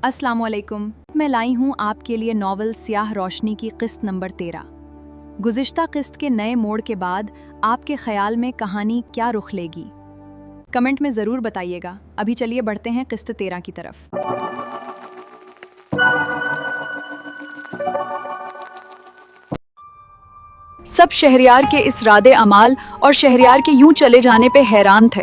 अस्सलामुअलैकुम। मैं लाई हूँ आपके लिए नॉवल स्याह रोशनी की किस्त नंबर 13। गुज़िश्ता किस्त के नए मोड़ के बाद आपके ख्याल में कहानी क्या रुख लेगी? कमेंट में ज़रूर बताइएगा। अभी चलिए बढ़ते हैं किस्त 13 की तरफ। सब शहरयार के इस रादे अमाल और शहरयार के यूं चले जाने पे हैरान थे।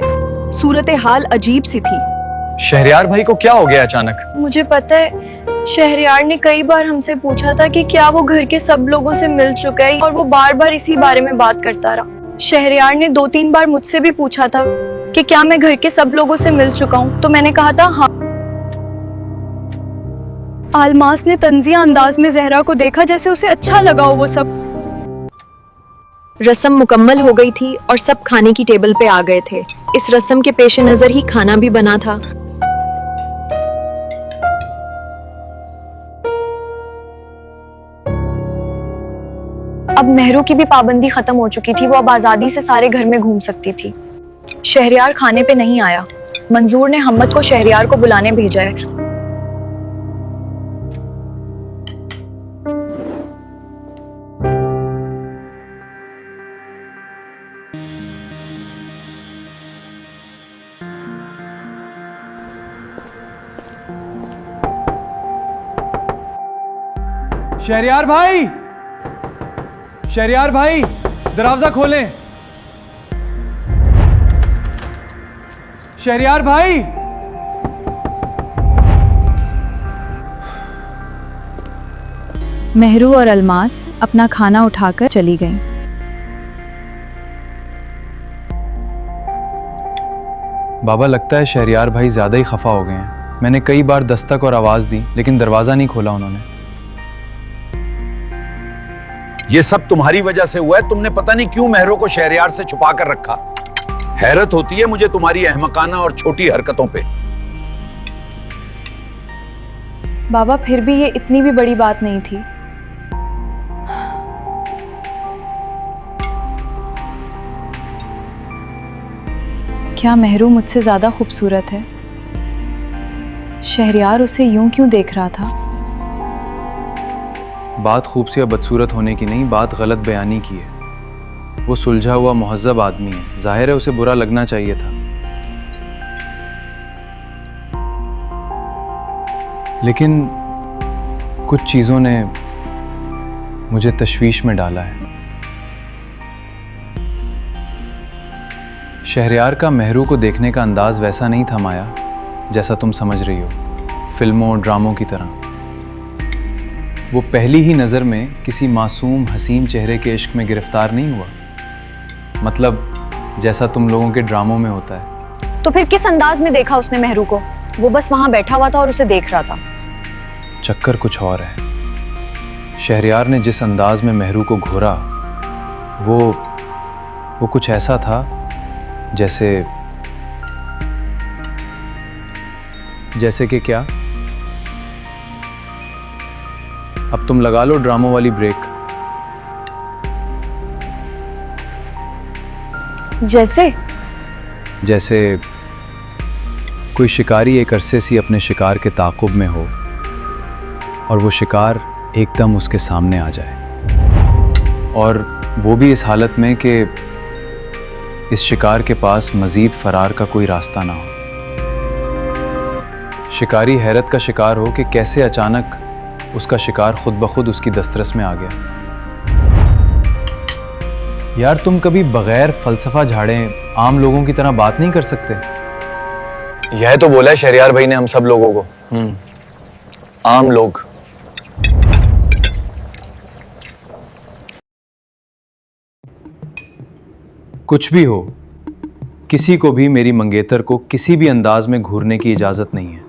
सूरत हाल अजीब सी थी। शहरयार भाई को क्या हो गया अचानक? मुझे पता है, शहरयार ने कई बार हमसे पूछा था कि क्या वो घर के सब लोगों से मिल चुका है, और वो बार बार इसी बारे में बात करता रहा। शहरयार ने 2-3 बार मुझसे भी पूछा था कि क्या मैं घर के सब लोगों से मिल चुका हूँ, तो मैंने कहा था हाँ। आलमास ने तंजिया अंदाज में जहरा को देखा, जैसे उसे अच्छा लगा हो वो सब। रस्म मुकम्मल हो गई थी और सब खाने की टेबल पे आ गए थे। इस रस्म के पेश नजर ही खाना भी बना था। अब मेहरू की भी पाबंदी खत्म हो चुकी थी। वो अब आजादी से सारे घर में घूम सकती थी। शहरयार खाने पे नहीं आया। मंजूर ने हम्मद को शहरयार को बुलाने भेजा है। शहरयार भाई, शहरयार भाई, दरवाजा खोलें। शहरयार भाई, मेहरू और अलमास अपना खाना उठाकर चली गईं। बाबा लगता है शहरयार भाई ज्यादा ही खफा हो गए हैं। मैंने कई बार दस्तक और आवाज दी, लेकिन दरवाजा नहीं खोला उन्होंने। ये सब तुम्हारी वजह से हुआ है। तुमने पता नहीं क्यों मेहरू को शहरयार से छुपा कर रखा। हैरत होती है मुझे तुम्हारी अहमकाना और छोटी हरकतों पे। बाबा, फिर भी ये इतनी भी बड़ी बात नहीं थी। क्या मेहरू मुझसे ज्यादा खूबसूरत है? शहरयार उसे यूं क्यों देख रहा था? बात खूबसूरत या बदसूरत होने की नहीं, बात गलत बयानी की है। वो सुलझा हुआ मुहज्जब आदमी है, जाहिर है उसे बुरा लगना चाहिए था। लेकिन कुछ चीजों ने मुझे तशवीश में डाला है। शहरयार का मेहरू को देखने का अंदाज वैसा नहीं था माया, जैसा तुम समझ रही हो, फिल्मों ड्रामों की तरह। वो पहली ही नज़र में किसी मासूम हसीन चेहरे के इश्क में गिरफ्तार नहीं हुआ, मतलब जैसा तुम लोगों के ड्रामों में होता है। तो फिर किस अंदाज में देखा उसने मेहरू को? वो बस वहां बैठा हुआ था और उसे देख रहा था। चक्कर कुछ और है। शहरयार ने जिस अंदाज में मेहरू को घोरा, वो कुछ ऐसा था जैसे कि क्या? अब तुम लगा लो ड्रामों वाली ब्रेक। जैसे कोई शिकारी एक अरसे से अपने शिकार के ताक़ुब में हो और वो शिकार एकदम उसके सामने आ जाए, और वो भी इस हालत में कि इस शिकार के पास मज़ीद फरार का कोई रास्ता ना हो। शिकारी हैरत का शिकार हो कि कैसे अचानक उसका शिकार खुद ब खुद उसकी दस्तरस में आ गया। यार, तुम कभी बगैर फलसफा झाड़े आम लोगों की तरह बात नहीं कर सकते? यह तो बोला है शहरयार भाई ने हम सब लोगों को, आम लोग। कुछ भी हो, किसी को भी मेरी मंगेतर को किसी भी अंदाज में घूरने की इजाजत नहीं है।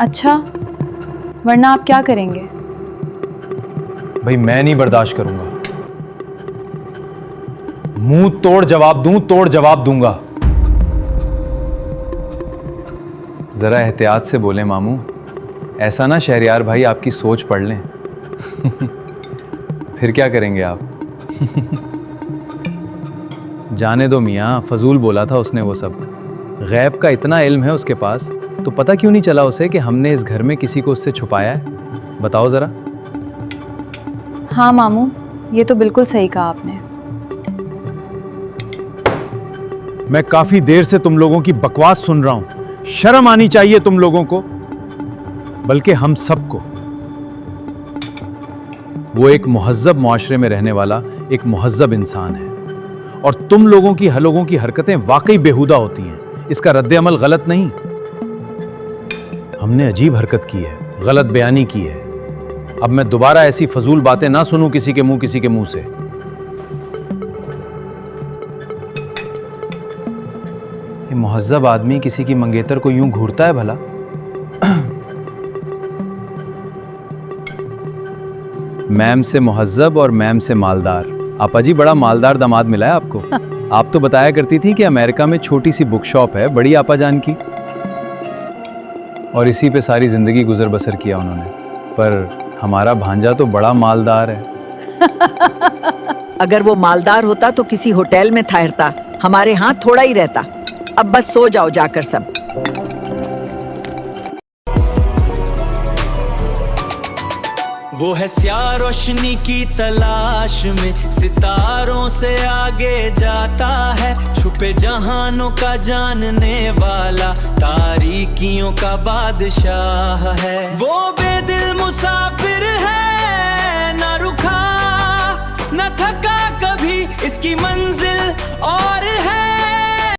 अच्छा, वरना आप क्या करेंगे? भाई, मैं नहीं बर्दाश्त करूंगा। मुंह तोड़ जवाब दूंगा। जरा एहतियात से बोले मामू, ऐसा ना शहरयार भाई आपकी सोच पढ़ लें। फिर क्या करेंगे आप? जाने दो मियाँ, फजूल बोला था उसने वो सब। गैब का इतना इल्म है उसके पास, तो पता क्यों नहीं चला उसे कि हमने इस घर में किसी को उससे छुपाया है? बताओ जरा। हाँ मामू, ये तो बिल्कुल सही कहा आपने। मैं काफी देर से तुम लोगों की बकवास सुन रहा हूं। शर्म आनी चाहिए तुम लोगों को, बल्कि हम सबको। वो एक मुहज्जब मुआशरे में रहने वाला एक मुहज्जब इंसान है, और तुम लोगों की हरकतें वाकई बेहुदा होती हैं। इसका रद्द-ए-अमल गलत नहीं। हमने अजीब हरकत की है, गलत बयानी की है। अब मैं दोबारा ऐसी फजूल बातें ना सुनूं किसी के मुंह से। ये मुहज्जब आदमी किसी की मंगेतर को यूं घूरता है भला? मैम से मुहज्जब और मैम से मालदार। आपा जी, बड़ा मालदार दामाद मिला है आपको। आप तो बताया करती थी कि अमेरिका में छोटी सी बुक शॉप है बड़ी आपा जान की, और इसी पे सारी जिंदगी गुजर बसर किया उन्होंने। पर हमारा भांजा तो बड़ा मालदार है। अगर वो मालदार होता तो किसी होटल में ठहरता, हमारे यहाँ थोड़ा ही रहता। अब बस सो जाओ जाकर सब। वो है स्याह रोशनी की तलाश में, सितारों से आगे जाता है, छुपे जहानों का जानने वाला, तारीकियों का बादशाह है। वो बेदिल मुसाफिर है, न रुका न थका कभी, इसकी मंजिल और है